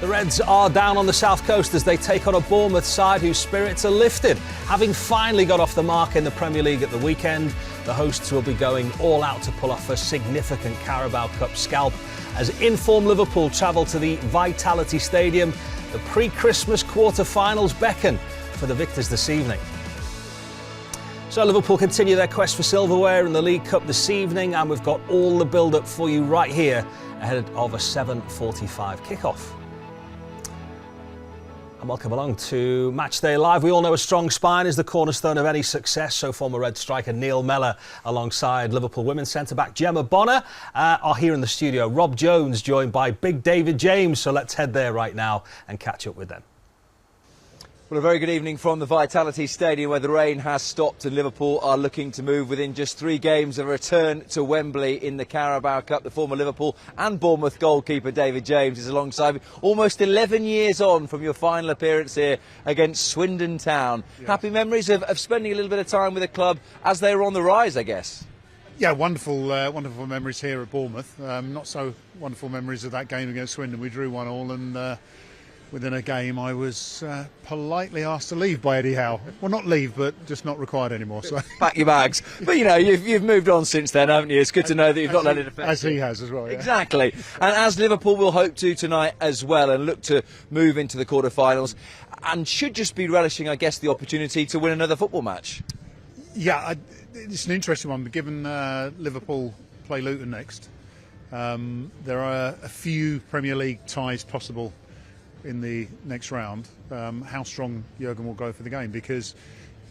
Reds are down on the south coast as they take on a Bournemouth side whose spirits are lifted. Having finally got off the mark in the Premier League at the weekend, the hosts will be going all out to pull off a significant Carabao Cup scalp as in-form Liverpool travel to the Vitality Stadium. The pre-Christmas quarter-finals beckon for the victors this evening. So Liverpool continue their quest for silverware in the League Cup this evening, and we've got all the build-up for you right here ahead of a 7:45 kick-off. And welcome along to Matchday Live. We all know a strong spine is the cornerstone of any success, so former Red striker Neil Mellor alongside Liverpool women's centre-back Gemma Bonner are here in the studio. Rob Jones joined by Big David James, so let's head there right now and catch up with them. Well, a very good evening from the Vitality Stadium where the rain has stopped and Liverpool are looking to move within just 3 games of a return to Wembley in the Carabao Cup. The former Liverpool and Bournemouth goalkeeper David James is alongside me. Almost 11 years on from your final appearance here against Swindon Town. Yes. Happy memories of spending a little bit of time with the club as they were on the rise, I guess. Yeah, wonderful memories here at Bournemouth. Not so wonderful memories of that game against Swindon. We drew 1-1 and within a game, I was politely asked to leave by Eddie Howe. Well, not leave, but just not required anymore. So pack your bags. But you know, you've moved on since then, haven't you? It's good to know that you've not let it affect you. As he has as well. Yeah. Exactly. And as Liverpool will hope to tonight as well, and look to move into the quarter-finals, and should just be relishing, I guess, the opportunity to win another football match. Yeah, it's an interesting one. Given Liverpool play Luton next, there are a few Premier League ties possible in the next round. How strong Jurgen will go for the game, because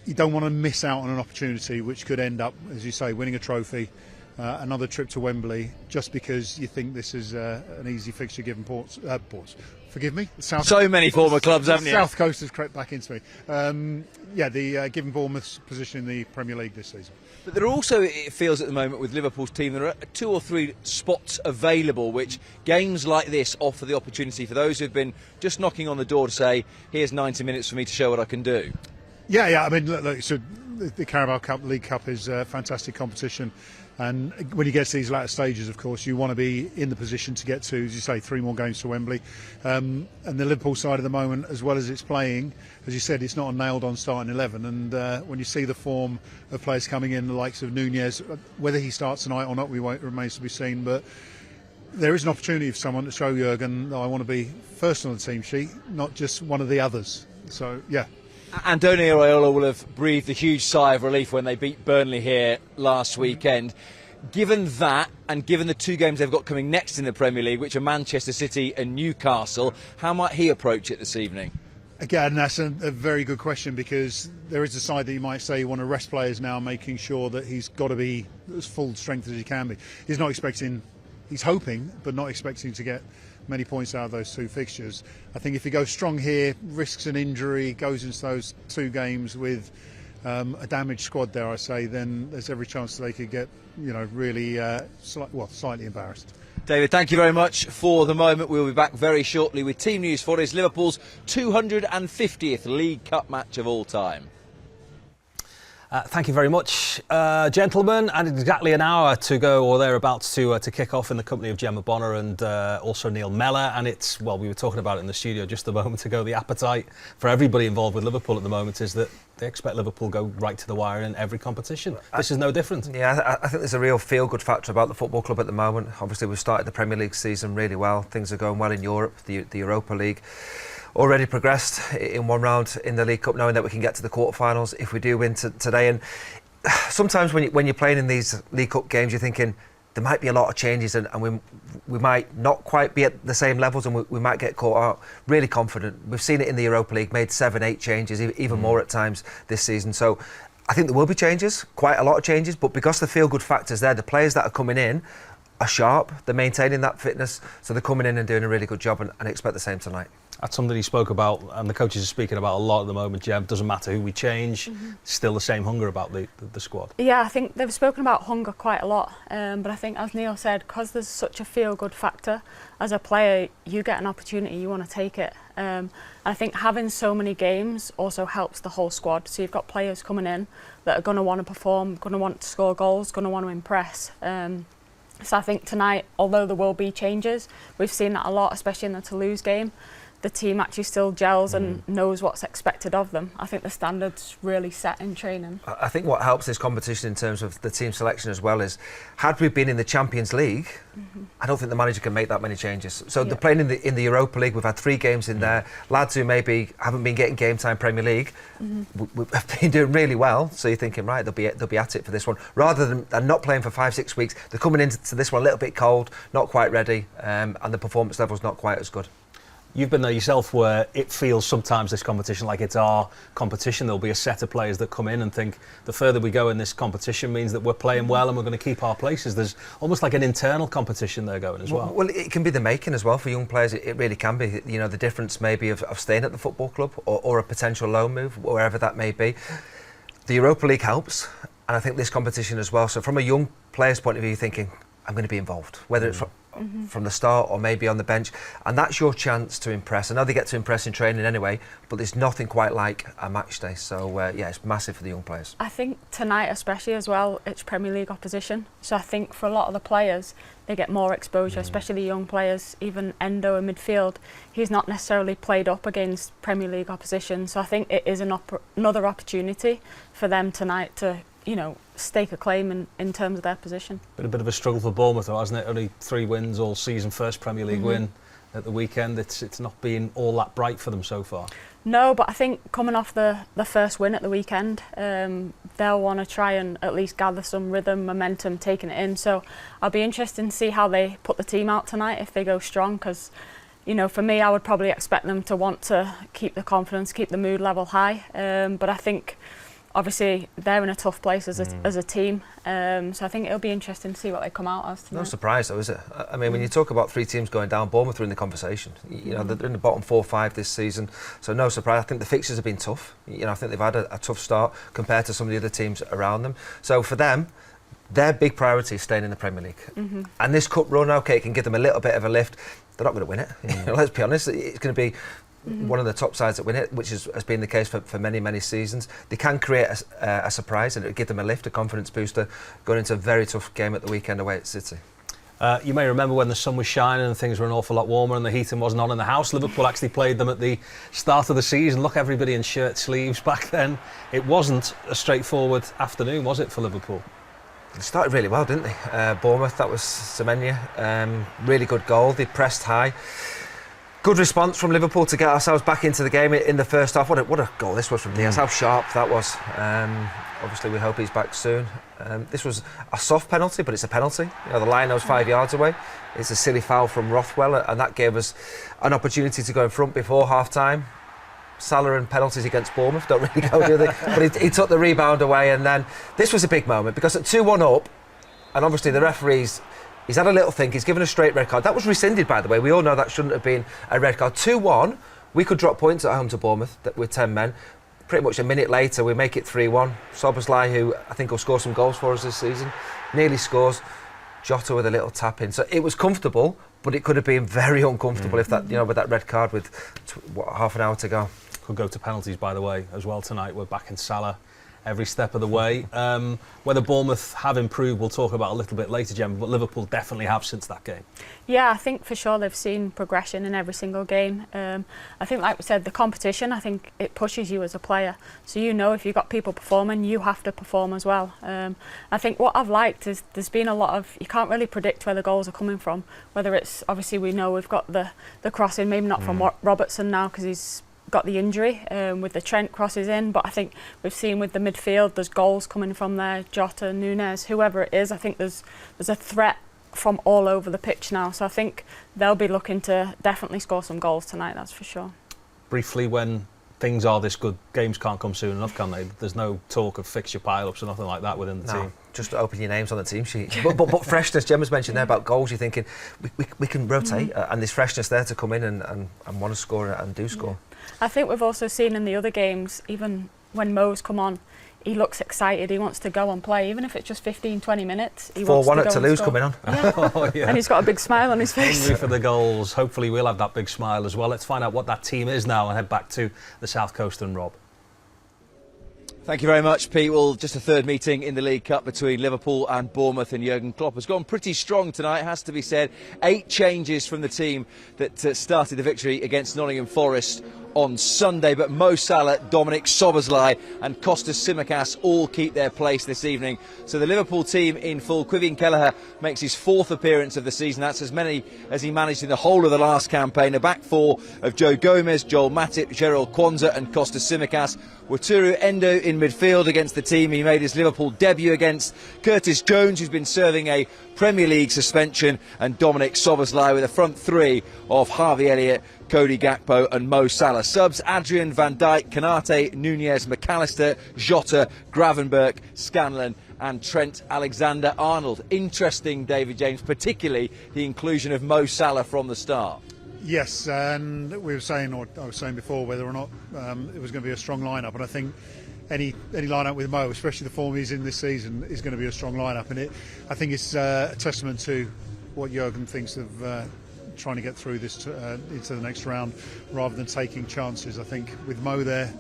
you don't want to miss out on an opportunity which could end up, as you say, winning a trophy, another trip to Wembley, just because you think this is an easy fixture given Ports. Forgive me. So many former clubs, haven't you? South Coast has crept back into me. Given Bournemouth's position in the Premier League this season. But there are also, it feels at the moment with Liverpool's team, there are 2 or 3 spots available which games like this offer the opportunity for those who've been just knocking on the door to say, here's 90 minutes for me to show what I can do. Yeah. I mean, look, so the Carabao Cup, League Cup is a fantastic competition. And when you get to these latter stages, of course, you want to be in the position to get to, as you say, 3 more games to Wembley. And the Liverpool side at the moment, as well as it's playing, as you said, it's not a nailed-on starting 11. And when you see the form of players coming in, the likes of Nunez, whether he starts tonight or not, remains to be seen. But there is an opportunity for someone to show Jurgen that I want to be first on the team sheet, not just one of the others. So, yeah. Antonio Raiola will have breathed a huge sigh of relief when they beat Burnley here last weekend. Given that, and given the 2 games they've got coming next in the Premier League, which are Manchester City and Newcastle, how might he approach it this evening? Again, that's a very good question, because there is a side that you might say you want to rest players now, making sure that he's got to be as full strength as he can be. He's hoping, but not expecting to get many points out of those 2 fixtures. I think if he goes strong here, risks an injury, goes into those 2 games with a damaged squad, dare I say, then there's every chance that they could get, really slightly embarrassed. David, thank you very much for the moment. We'll be back very shortly with team news for his Liverpool's 250th League Cup match of all time. Thank you very much, gentlemen. And exactly an hour to go or thereabouts to kick off in the company of Gemma Bonner and also Neil Mellor. And it's, well, we were talking about it in the studio just a moment ago. The appetite for everybody involved with Liverpool at the moment is that they expect Liverpool go right to the wire in every competition. This is no different. Yeah, I think there's a real feel-good factor about the football club at the moment. Obviously, we've started the Premier League season really well. Things are going well in Europe, the Europa League. Already progressed in 1 round in the League Cup, knowing that we can get to the quarterfinals if we do win today. And sometimes when you're playing in these League Cup games, you're thinking there might be a lot of changes and we might not quite be at the same levels and we might get caught out. Really confident. We've seen it in the Europa League, made 7-8 changes, even more at times this season. So I think there will be changes, quite a lot of changes, but because the feel-good factor's there, the players that are coming in are sharp, they're maintaining that fitness, so they're coming in and doing a really good job, and I expect the same tonight. That's something he spoke about, and the coaches are speaking about a lot at the moment, Jem. Doesn't matter who we change, still the same hunger about the squad. Yeah, I think they've spoken about hunger quite a lot, but I think, as Neil said, because there's such a feel-good factor, as a player, you get an opportunity, you want to take it. And I think having so many games also helps the whole squad. So you've got players coming in that are going to want to perform, going to want to score goals, going to want to impress. So I think tonight, although there will be changes, we've seen that a lot, especially in the Toulouse game. the team actually still gels and knows what's expected of them. I think the standard's really set in training. I think what helps this competition in terms of the team selection as well is, had we been in the Champions League, I don't think the manager can make that many changes. So they're playing in the Europa League. We've had 3 games in there. Lads who maybe haven't been getting game time Premier League, we've been doing really well. So you're thinking, right, they'll be at it for this one. Rather than not playing for 5-6 weeks, they're coming into this one a little bit cold, not quite ready, and the performance level's not quite as good. You've been there yourself where it feels sometimes this competition like it's our competition. There'll be a set of players that come in and think the further we go in this competition means that we're playing well and we're going to keep our places. There's almost like an internal competition there going as well. Well, it can be the making as well for young players. It really can be. You know, the difference maybe of staying at the football club or a potential loan move, wherever that may be. The Europa League helps, and I think this competition as well. So from a young player's point of view, you're thinking, I'm going to be involved, whether it's from the start or maybe on the bench, and that's your chance to impress. I know they get to impress in training anyway, but there's nothing quite like a match day. So it's massive for the young players. I think tonight especially as well, it's Premier League opposition, so I think for a lot of the players they get more exposure, especially young players. Even Endo in midfield, he's not necessarily played up against Premier League opposition, so I think it is another opportunity for them tonight to, you know, stake a claim in terms of their position. Been a bit of a struggle for Bournemouth though, hasn't it? Only 3 wins all season, first Premier League win at the weekend. It's not been all that bright for them so far. No, but I think coming off the first win at the weekend, they'll want to try and at least gather some rhythm, momentum, taking it in. So I'll be interested to see how they put the team out tonight, if they go strong, because, you know, for me, I would probably expect them to want to keep the confidence, keep the mood level high. But I think obviously they're in a tough place as a team, so I think it'll be interesting to see what they come out as tonight. No surprise though, is it? I mean, when you talk about 3 teams going down, Bournemouth are in the conversation. You know, they're in the bottom 4-5 this season, so no surprise. I think the fixtures have been tough. You know, I think they've had a tough start compared to some of the other teams around them. So for them, their big priority is staying in the Premier League. And this cup run, okay, it can give them a little bit of a lift. They're not going to win it. You know, let's be honest, it's going to be one of the top sides that win it, which has been the case for many seasons. They can create a surprise, and it would give them a lift, a confidence booster, going into a very tough game at the weekend away at City. You may remember when the sun was shining and things were an awful lot warmer and the heating wasn't on in the house. Liverpool actually played them at the start of the season. Look, everybody in shirt sleeves back then. It wasn't a straightforward afternoon, was it, for Liverpool? They started really well, didn't they? Bournemouth, that was Semenya. Really good goal. They pressed high. Good response from Liverpool to get ourselves back into the game in the first half. What a goal this was from Diaz. How sharp that was. Obviously, we hope he's back soon. This was a soft penalty, but it's a penalty. You know, the line was 5 yards away. It's a silly foul from Rothwell, and that gave us an opportunity to go in front before half-time. Salah and penalties against Bournemouth don't really go, do they? But he took the rebound away, and then this was a big moment because at 2-1 up, and obviously the referees, he's had a little think, he's given a straight red card. That was rescinded, by the way. We all know that shouldn't have been a red card. 2-1, we could drop points at home to Bournemouth with 10 men. Pretty much a minute later, we make it 3-1. Szoboszlai, who I think will score some goals for us this season, nearly scores. Jota with a little tap in. So it was comfortable, but it could have been very uncomfortable if that, you know, with that red card with half an hour to go. Could go to penalties, by the way, as well tonight. We're back in Salah every step of the way. Whether Bournemouth have improved, we'll talk about a little bit later, Gemma, but Liverpool definitely have since that game. Yeah, I think for sure they've seen progression in every single game. I think, like we said, the competition, I think it pushes you as a player. So you know if you've got people performing, you have to perform as well. I think what I've liked is there's been a lot of, you can't really predict where the goals are coming from. Whether it's, obviously we know we've got the crossing, maybe not from Robertson now because he's got the injury with the Trent crosses in, but I think we've seen with the midfield there's goals coming from there. Jota, Nunes, whoever it is, I think there's a threat from all over the pitch now, so I think they'll be looking to definitely score some goals tonight, that's for sure. Briefly, when things are this good, games can't come soon enough, can they? There's no talk of fixture pile-ups or nothing like that within the team. Just open your names on the team sheet. but freshness, Gemma's mentioned there about goals, you're thinking we can rotate and there's freshness there to come in and want to score and do score. I think we've also seen in the other games, even when Mo's come on, he looks excited, he wants to go and play, even if it's just 15-20 minutes. 4-1 at Toulouse coming on. Yeah. Oh, yeah. And he's got a big smile on his face. Hungry for the goals. Hopefully we'll have that big smile as well. Let's find out what that team is now and head back to the South Coast and Rob. Thank you very much, Pete. Well, just a third meeting in the League Cup between Liverpool and Bournemouth, and Jurgen Klopp has gone pretty strong tonight, has to be said. 8 changes from the team that started the victory against Nottingham Forest on Sunday, but Mo Salah, Dominic Szoboszlai and Kostas Tsimikas all keep their place this evening. So the Liverpool team in full. Quivin Kelleher makes his 4th appearance of the season. That's as many as he managed in the whole of the last campaign. A back 4 of Joe Gomez, Joel Matip, Gerald Kwanzaa and Kostas Tsimikas. Wataru Endo in midfield against the team he made his Liverpool debut against. Curtis Jones, who's been serving a Premier League suspension, and Dominic Szoboszlai with a front 3 of Harvey Elliott, Cody Gakpo and Mo Salah. Subs: Adrian, Van Dijk, Konate, Nunez, McAllister, Jota, Gravenberch, Scanlon and Trent Alexander-Arnold. Interesting, David James, particularly the inclusion of Mo Salah from the start. Yes, and we were saying, or I was saying before, whether or not it was going to be a strong lineup, and I think any lineup with Mo, especially the form he's in this season, is going to be a strong lineup, and I think it's a testament to what Jurgen thinks of trying to get through this into the next round rather than taking chances. I think with Mo there,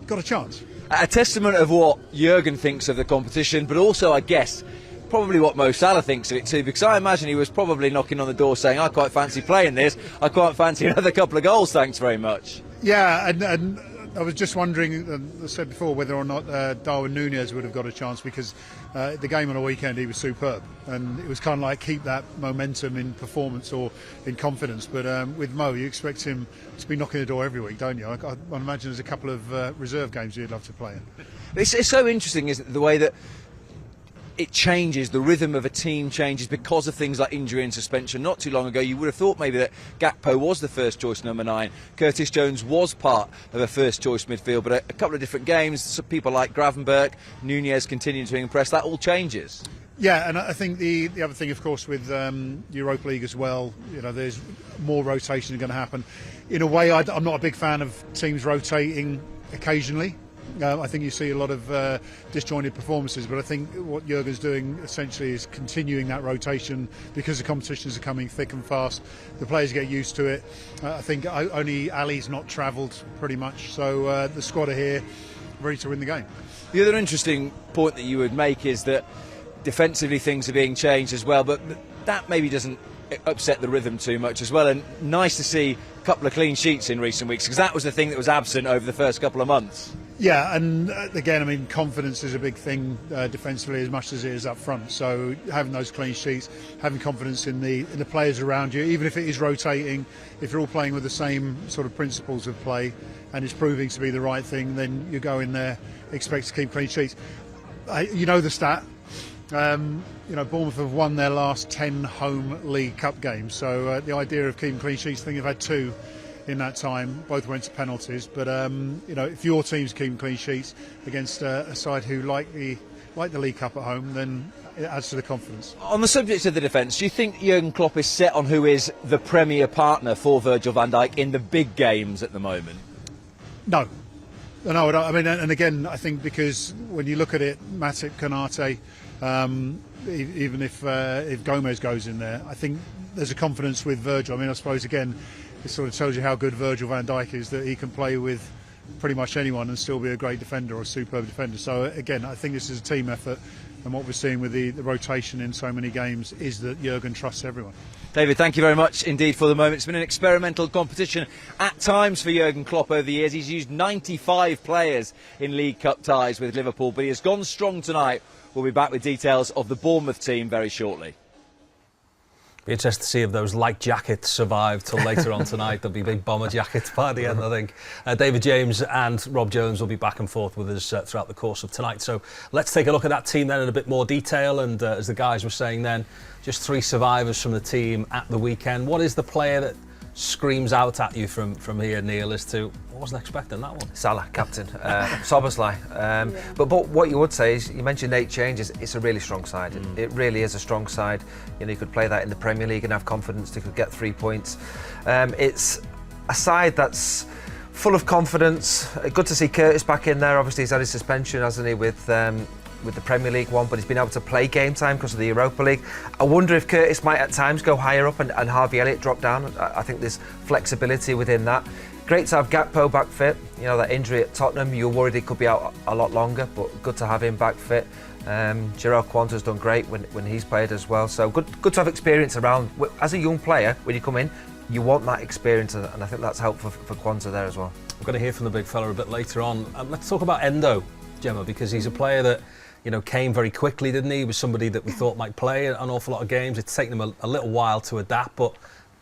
got a chance. A testament of what Jurgen thinks of the competition, but also, I guess, probably what Mo Salah thinks of it too, because I imagine he was probably knocking on the door saying, I quite fancy playing this, I quite fancy another couple of goals, thanks very much. Yeah, and I was just wondering, I said before, whether or not Darwin Nunez would have got a chance, because the game on the weekend he was superb, and it was kind of like keep that momentum in performance or in confidence. But with Mo, you expect him to be knocking the door every week, don't you? I imagine there's a couple of reserve games he'd love to play in. It's so interesting, isn't it, the way that it changes, the rhythm of a team changes because of things like injury and suspension. Not too long ago you would have thought maybe that Gakpo was the first choice number 9, Curtis Jones was part of a first choice midfield, but a couple of different games, so people like Gravenberch, Nunez continuing to impress, that all changes. Yeah, and I think the other thing, of course, with Europa League as well, there's more rotation going to happen. In a way, I'm not a big fan of teams rotating occasionally. I think you see a lot of disjointed performances, but I think what Jurgen's doing essentially is continuing that rotation because the competitions are coming thick and fast. The players get used to it. I think only Ali's not travelled pretty much, so the squad are here, ready to win the game. The other interesting point that you would make is that defensively things are being changed as well, but that maybe doesn't upset the rhythm too much as well, and nice to see a couple of clean sheets in recent weeks, because that was the thing that was absent over the first couple of months. Yeah, and again, I mean, confidence is a big thing defensively as much as it is up front. So having those clean sheets, having confidence in the players around you, even if it is rotating, if you're all playing with the same sort of principles of play and it's proving to be the right thing, then you go in there, expect to keep clean sheets. You know the stat. Bournemouth have won their last 10 home League Cup games. So the idea of keeping clean sheets, I think they've had 2 in that time, both went to penalties, but if your team's keeping clean sheets against a side who like the League Cup at home, then it adds to the confidence. On the subject of the defence, do you think Jurgen Klopp is set on who is the premier partner for Virgil van Dijk in the big games at the moment? No, I mean, and again, I think because when you look at it, Matip, Konate, even if Gomez goes in there, I think there's a confidence with Virgil. I mean, I suppose again, it sort of tells you how good Virgil van Dijk is, that he can play with pretty much anyone and still be a great defender or a superb defender. So again, I think this is a team effort, and what we're seeing with the rotation in so many games is that Jurgen trusts everyone. David, thank you very much indeed for the moment. It's been an experimental competition at times for Jurgen Klopp over the years. He's used 95 players in League Cup ties with Liverpool, but he has gone strong tonight. We'll be back with details of the Bournemouth team very shortly. Be interested to see if those light jackets survive till later on tonight. There'll be big bomber jackets by the end, I think. David James and Rob Jones will be back and forth with us throughout the course of tonight. So let's take a look at that team then in a bit more detail. And as the guys were saying then, just 3 survivors from the team at the weekend. What is the player that screams out at you from here, Neil, as to I wasn't expecting that one? Salah, captain. Szoboszlai. But what you would say is, you mentioned 8 changes, it's a really strong side. It really is a strong side. You could play that in the Premier League and have confidence they could get 3 points. It's a side that's full of confidence. Good to see Curtis back in there. Obviously he's had his suspension, hasn't he, with the Premier League one, but he's been able to play game time because of the Europa League. I wonder if Curtis might at times go higher up and Harvey Elliott drop down. I think there's flexibility within that. Great to have Gakpo back fit. You know, that injury at Tottenham, you were worried he could be out a lot longer, but good to have him back fit. Jarell Quansah's done great when he's played as well. So good to have experience around. As a young player, when you come in, you want that experience, and I think that's helpful for Quansah there as well. We're going to hear from the big fella a bit later on. Let's talk about Endo, Gemma, because he's a player that, you know, came very quickly, didn't he? He was somebody that we thought might play an awful lot of games. It's taken him a little while to adapt, but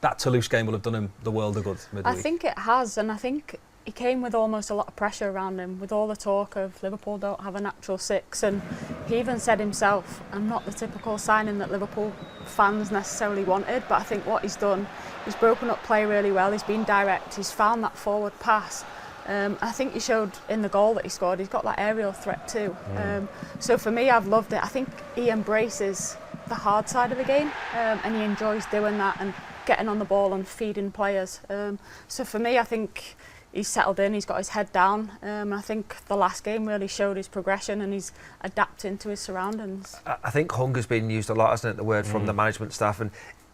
that Toulouse game will have done him the world of good midweek. I think it has, and I think he came with almost a lot of pressure around him, with all the talk of Liverpool don't have a natural six, and he even said himself, I'm not the typical signing that Liverpool fans necessarily wanted, but I think what he's done, he's broken up play really well, he's been direct, he's found that forward pass. I think he showed in the goal that he scored, he's got that aerial threat too. So for me, I've loved it. I think he embraces the hard side of the game, and he enjoys doing that and getting on the ball and feeding players. So for me, I think he's settled in, he's got his head down. I think the last game really showed his progression and he's adapting to his surroundings. I think hunger's been used a lot, hasn't it, the word from the management staff, and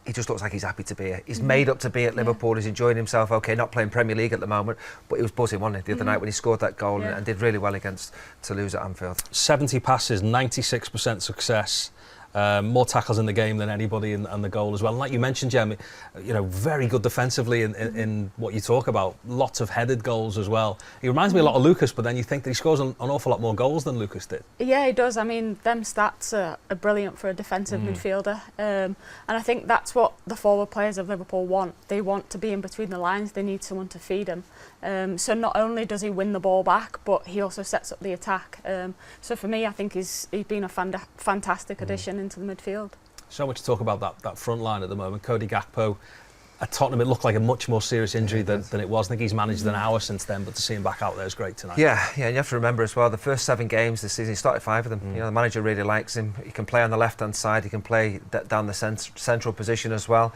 he just looks like he's happy to be here. He's made up to be at Liverpool, he's enjoying himself, okay, not playing Premier League at the moment, but he was buzzing, wasn't he, the other night when he scored that goal and did really well against Toulouse at Anfield. 70 passes, 96% success. More tackles in the game than anybody and the goal as well. And like you mentioned, Jem, you know, very good defensively in what you talk about. Lots of headed goals as well. He reminds me a lot of Lucas, but then you think that he scores an awful lot more goals than Lucas did. Yeah, he does. I mean, them stats are brilliant for a defensive midfielder. And I think that's what the forward players of Liverpool want. They want to be in between the lines. They need someone to feed them. So not only does he win the ball back, but he also sets up the attack. So for me, I think he's been a fantastic addition into the midfield. So much to talk about that front line at the moment. Cody Gakpo at Tottenham, it looked like a much more serious injury than it was. I think he's managed an hour since then, but to see him back out there is great tonight. Yeah, and you have to remember as well, the first 7 games this season, he started 5 of them. You know, the manager really likes him. He can play on the left-hand side, he can play down the central position as well.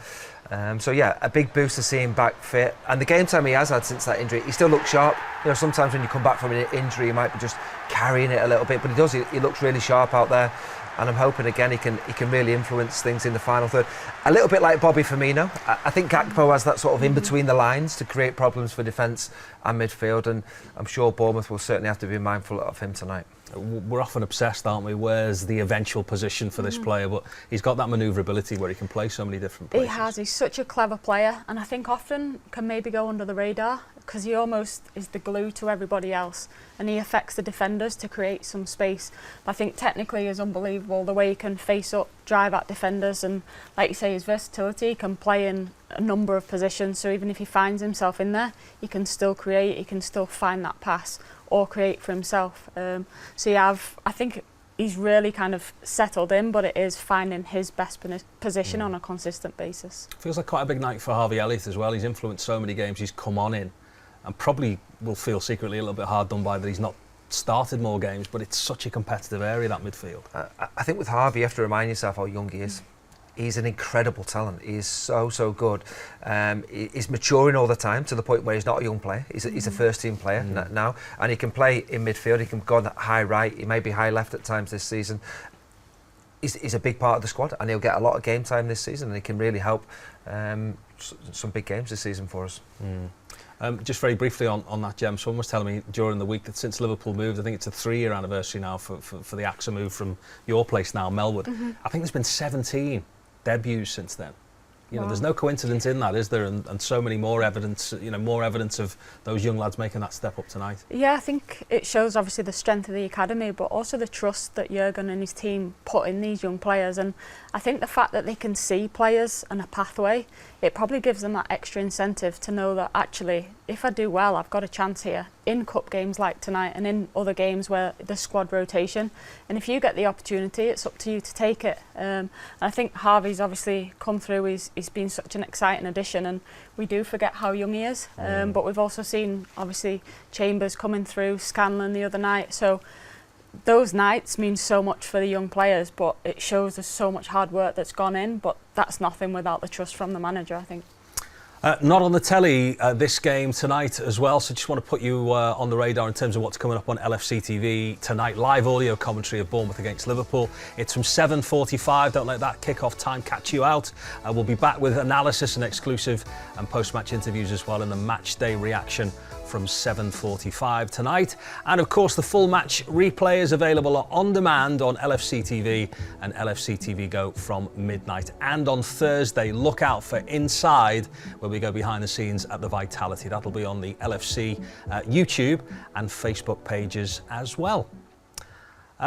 So yeah, a big boost to see him back fit. And the game time he has had since that injury, he still looks sharp. You know, sometimes when you come back from an injury, you might be just carrying it a little bit, but he does. He looks really sharp out there. And I'm hoping again he can really influence things in the final third. A little bit like Bobby Firmino. I think Gakpo has that sort of in between the lines to create problems for defence and midfield, and I'm sure Bournemouth will certainly have to be mindful of him tonight. We're often obsessed, aren't we? Where's the eventual position for this player? But he's got that manoeuvrability where he can play so many different places. He has. He's such a clever player, and I think often can maybe go under the radar because he almost is the glue to everybody else, and he affects the defenders to create some space. But I think technically is unbelievable the way he can face up, drive at defenders, and like you say, his versatility, he can play in a number of positions. So even if he finds himself in there, he can still create. He can still find that pass or create for himself. So yeah, I think he's really kind of settled in, but it is finding his best position on a consistent basis. Feels like quite a big night for Harvey Elliott as well. He's influenced so many games he's come on in, and probably will feel secretly a little bit hard done by that he's not started more games, but it's such a competitive area, that midfield. I think with Harvey, you have to remind yourself how young he is. He's an incredible talent. He is so good. He's maturing all the time to the point where he's not a young player. He's a first-team player now, and he can play in midfield. He can go on high right. He may be high left at times this season. He's a big part of the squad, and he'll get a lot of game time this season, and he can really help some big games this season for us. Just very briefly on that, Jem, someone was telling me during the week that since Liverpool moved, I think it's a 3-year anniversary now for the AXA move from your place now, Melwood. I think there's been 17 debuts since then. You know, there's no coincidence in that, is there? And so many more evidence, you know, more evidence of those young lads making that step up tonight. Yeah, I think it shows obviously the strength of the academy, but also the trust that Jurgen and his team put in these young players. And I think the fact that they can see players and a pathway, it probably gives them that extra incentive to know that actually, if I do well, I've got a chance here in cup games like tonight and in other games where the squad rotation. And if you get the opportunity, it's up to you to take it. And I think Harvey's obviously come through. He's been such an exciting addition, and we do forget how young he is. But we've also seen obviously Chambers coming through, Scanlon the other night. So those nights mean so much for the young players, but it shows there's so much hard work that's gone in, but that's nothing without the trust from the manager, I think. Not on the telly this game tonight as well, so just want to put you on the radar in terms of what's coming up on LFC TV tonight. Live audio commentary of Bournemouth against Liverpool. It's from 7:45. Don't let that kick-off time catch you out. We'll be back with analysis and exclusive and post-match interviews as well in the Matchday reaction from 7:45 tonight. And of course the full match replay is available on demand on LFC TV and LFC TV Go from midnight. And on Thursday, look out for Inside, where we go behind the scenes at the Vitality. That'll be on the LFC YouTube and Facebook pages as well.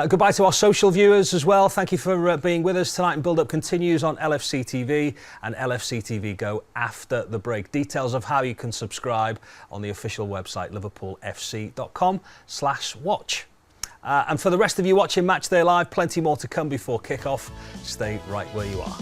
Goodbye to our social viewers as well. Thank you for being with us tonight. And Build Up continues on LFC TV and LFC TV Go after the break. Details of how you can subscribe on the official website liverpoolfc.com/watch. And for the rest of you watching Matchday Live, plenty more to come before kick-off. Stay right where you are.